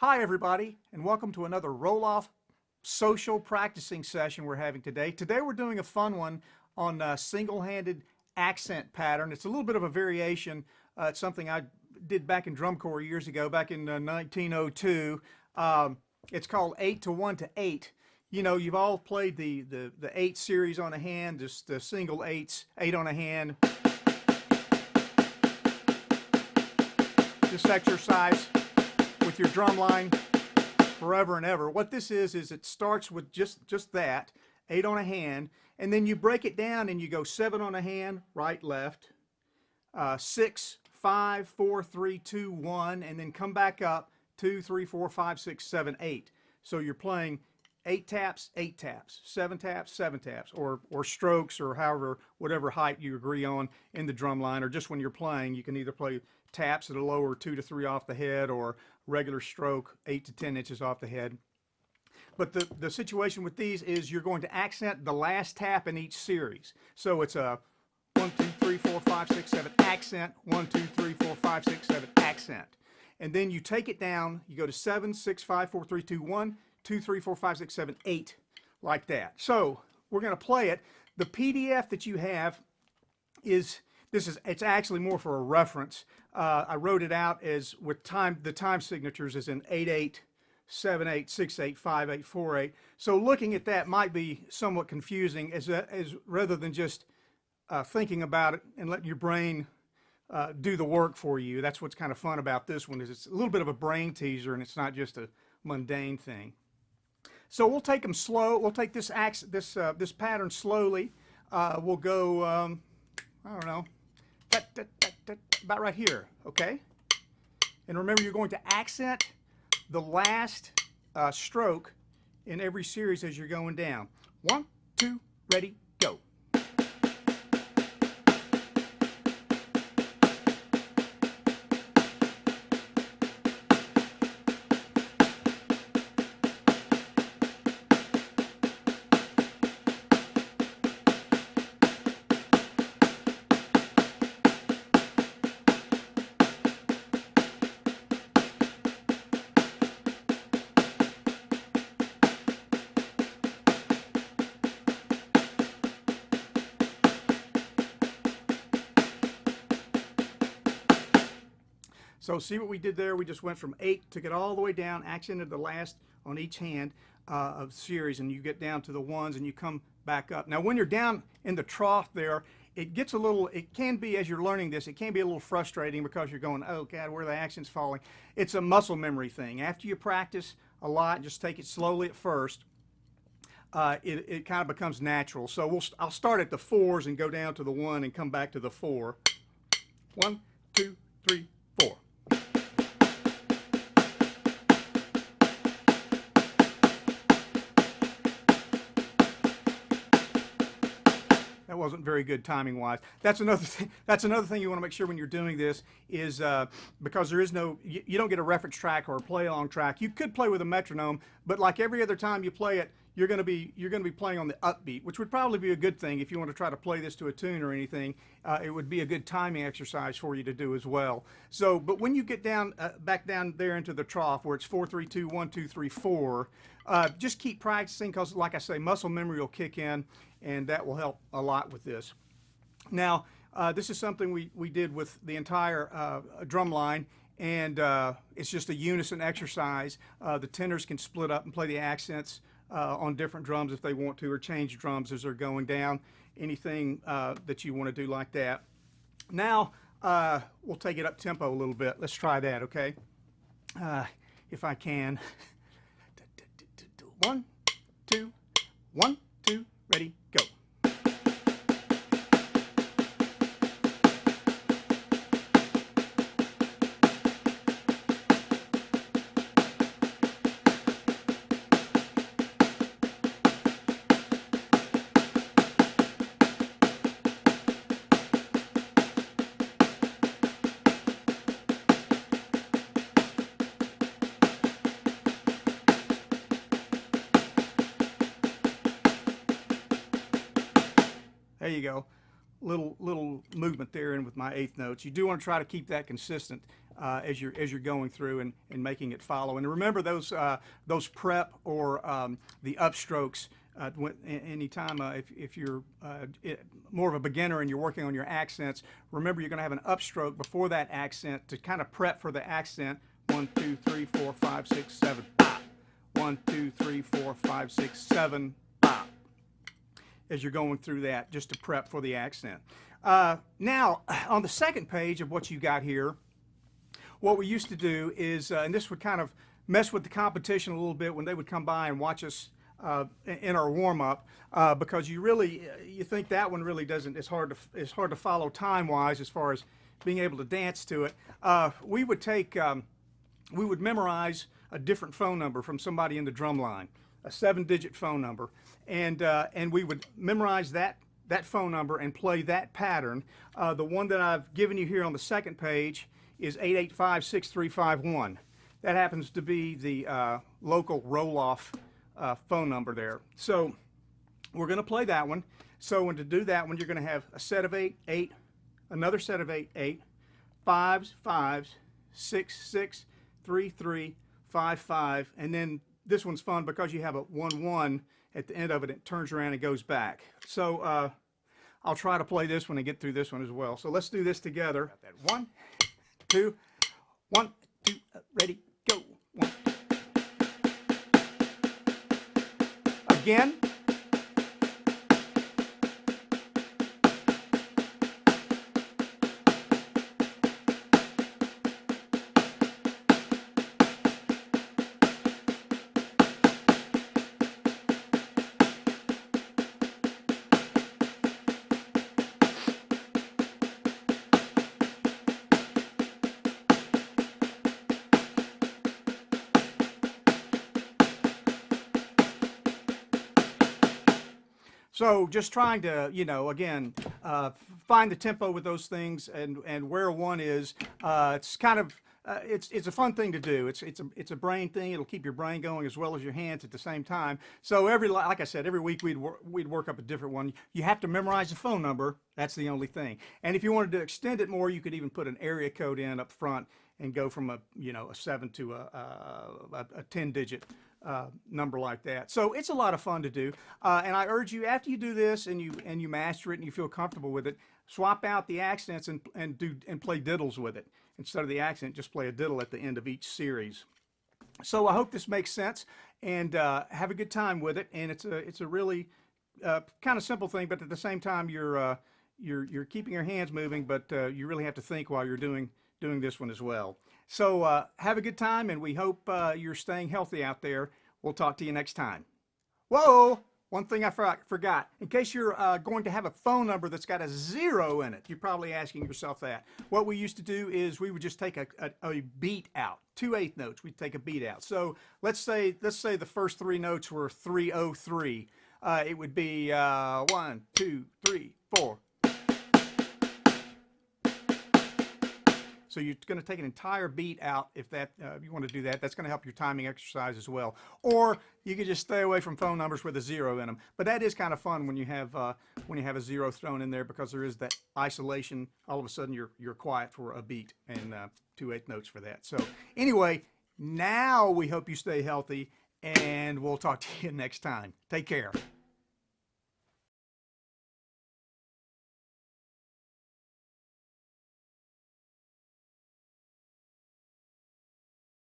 Hi, everybody, and welcome to another roll-off social practicing session we're having today. Today we're doing a fun one on single-handed accent pattern. It's a little bit of a variation. It's something I did back in drum corps years ago, back in 1902. It's called 8 to 1 to 8. You know, you've all played the 8 series on a hand, just the single 8s, 8 on a hand. This exercise with your drum line forever and ever. What this is it starts with just that, 8 on a hand, and then you break it down and you go 7 on a hand, right, left, 6, 5, 4, 3, 2, 1, and then come back up, 2, 3, 4, 5, 6, 7, 8. So you're playing 8 taps, 8 taps, 7 taps, 7 taps, or strokes, or however, whatever height you agree on in the drum line, or just when you're playing, you can either play taps at a lower 2 to 3 off the head, or regular stroke 8 to 10 inches off the head. But the situation with these is you're going to accent the last tap in each series. So it's a 1, 2, 3, 4, 5, 6, 7 accent, 1, 2, 3, 4, 5, 6, 7 accent. And then you take it down, you go to 7, 6, 5, 4, 3, 2, 1, 2, 3, 4, 5, 6, 7, 8, like that. So we're going to play it. The PDF that you have it's actually more for a reference. I wrote it out as with the time signatures is in 8/8, 7/8, 6/8, 5/8, 4/8. So looking at that might be somewhat confusing as rather than just thinking about it and letting your brain do the work for you. That's what's kind of fun about this one, is it's a little bit of a brain teaser and it's not just a mundane thing. So we'll take them slow. We'll take this pattern slowly. We'll go, I don't know, about right here, okay? And remember, you're going to accent the last stroke in every series as you're going down. 1, 2, ready, go. So see what we did there? We just went from 8, took it all the way down, accented the last on each hand of the series, and you get down to the 1s and you come back up. Now when you're down in the trough there, it gets a little, it can be, as you're learning this, it can be a little frustrating because you're going, oh God, where are the accents falling? It's a muscle memory thing. After you practice a lot, just take it slowly at first, it kind of becomes natural. So I'll start at the 4s and go down to the 1 and come back to the 4. 1, 2, 3, 4. That wasn't very good timing wise. That's another thing. That's another thing you want to make sure when you're doing this is because there is no, you don't get a reference track or a play along track. You could play with a metronome, but like every other time you play it, you're going to be playing on the upbeat, which would probably be a good thing if you want to try to play this to a tune or anything. It would be a good timing exercise for you to do as well. So, but when you get down back down there into the trough where it's 4, 3, 2, 1, 2, 3, 4, just keep practicing because, like I say, muscle memory will kick in, and that will help a lot with this. Now, this is something we did with the entire drum line, and it's just a unison exercise. The tenors can split up and play the accents on different drums if they want to, or change drums as they're going down, anything that you want to do like that. Now, we'll take it up tempo a little bit. Let's try that, okay? If I can. 1, 2, 1, 2, ready, go. There you go. Little movement there in with my eighth notes. You do want to try to keep that consistent as you're going through and making it follow. And remember those prep or the upstrokes. Anytime if you're more of a beginner and you're working on your accents, remember you're going to have an upstroke before that accent to kind of prep for the accent. 1, 2, 3, 4, 5, 6, 7. Bop. 1, 2, 3, 4, 5, 6, 7. Bop. As you're going through that, just to prep for the accent. Now, on the second page of what you got here, what we used to do is, and this would kind of mess with the competition a little bit when they would come by and watch us in our warm-up, because you think that one really doesn't, it's hard to follow time-wise as far as being able to dance to it. We would memorize a different phone number from somebody in the drum line, a 7-digit phone number, and we would memorize that phone number and play that pattern. The one that I've given you here on the second page is 885-6351. That happens to be the local roll-off phone number there. So we're going to play that one. So to do that one, you're going to have a set of 8, 8, another set of 8, 8, 5s, 5s, 6, 6, 3, 3, 5, 5, and then this one's fun because you have a 1, 1 at the end of it. It turns around and goes back. So I'll try to play this one and get through this one as well. So let's do this together. 1, 2, 1, 2, ready, go. 1. Again. So just trying to, again, find the tempo with those things and where one is. It's kind of, it's a fun thing to do. It's a brain thing. It'll keep your brain going as well as your hands at the same time. So like I said, every week we'd work up a different one. You have to memorize the phone number. That's the only thing. And if you wanted to extend it more, you could even put an area code in up front and go from a 7 to a 10-digit number like that. So it's a lot of fun to do, and I urge you, after you do this and you master it and you feel comfortable with it, swap out the accents and play diddles with it. Instead of the accent, just play a diddle at the end of each series. So I hope this makes sense, and have a good time with it. And it's a really kind of simple thing, but at the same time you're keeping your hands moving, but you really have to think while you're doing this one as well. So have a good time, and we hope you're staying healthy out there. We'll talk to you next time. Whoa! One thing I forgot. In case you're going to have a phone number that's got a 0 in it, you're probably asking yourself that. What we used to do is we would just take a beat out. 2 8 notes, we'd take a beat out. So let's say the first 3 notes were 303. It would be 1, 2, 3, 4. So you're going to take an entire beat out if you want to do that. That's going to help your timing exercise as well. Or you could just stay away from phone numbers with a 0 in them. But that is kind of fun when you have a 0 thrown in there, because there is that isolation. All of a sudden you're quiet for a beat, and 2 8 notes for that. So anyway, now we hope you stay healthy, and we'll talk to you next time. Take care.